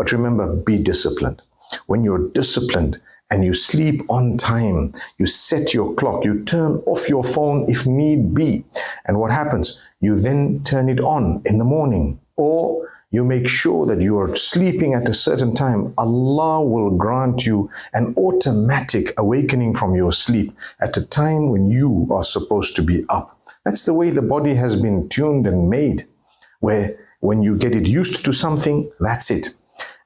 But remember, be disciplined. When you're disciplined and you sleep on time, you set your clock, you turn off your phone if need be. And what happens? You then turn it on in the morning, or you make sure that you are sleeping at a certain time. Allah will grant you an automatic awakening from your sleep at a time when you are supposed to be up. That's the way the body has been tuned and made, where when you get it used to something, that's it.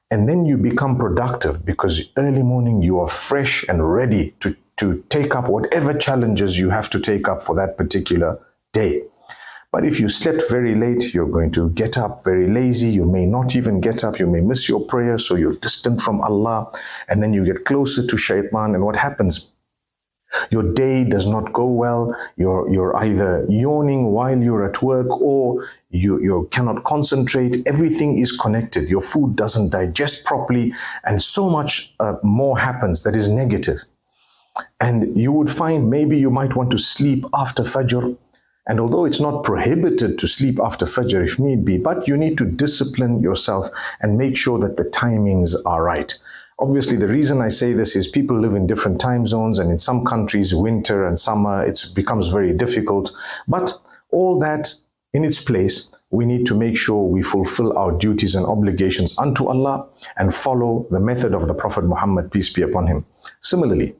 And then you become productive because early morning you are fresh and ready to take up whatever challenges you have to take up for that particular day. But if you slept very late, you're going to get up very lazy. You may not even get up. You may miss your prayer, so you're distant from Allah. And then you get closer to shaitan. And what happens? Your day does not go well. You're either yawning while you're at work, or you cannot concentrate. Everything is connected. Your food doesn't digest properly. And so much more happens that is negative. And you would find maybe you might want to sleep after Fajr. And although it's not prohibited to sleep after Fajr if need be, but you need to discipline yourself and make sure that the timings are right. Obviously, the reason I say this is people live in different time zones, and in some countries, winter and summer, it becomes very difficult. But all that in its place, we need to make sure we fulfill our duties and obligations unto Allah and follow the method of the Prophet Muhammad, peace be upon him. Similarly,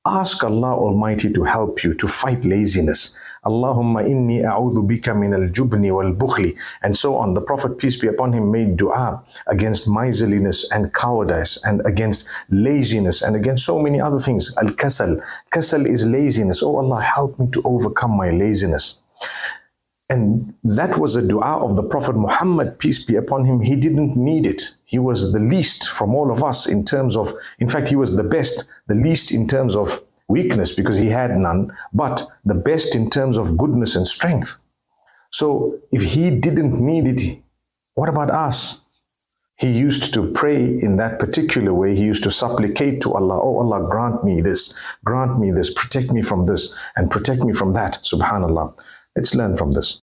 ask Allah Almighty to help you to fight laziness. Allahumma inni a'udhu bika min al-jubni wal-bukhli, and so on. The Prophet, peace be upon him, made dua against miserliness and cowardice, and against laziness, and against so many other things. Al-kasal. Kasal is laziness. Oh Allah, help me to overcome my laziness. And that was a dua of the Prophet Muhammad, peace be upon him. He didn't need it. He was the least from all of us in terms of, in fact, he was the best, the least in terms of weakness because he had none, but the best in terms of goodness and strength. So if he didn't need it, what about us? He used to pray in that particular way. He used to supplicate to Allah, oh Allah, grant me this, protect me from this, and protect me from that. Subhanallah. Let's learn from this.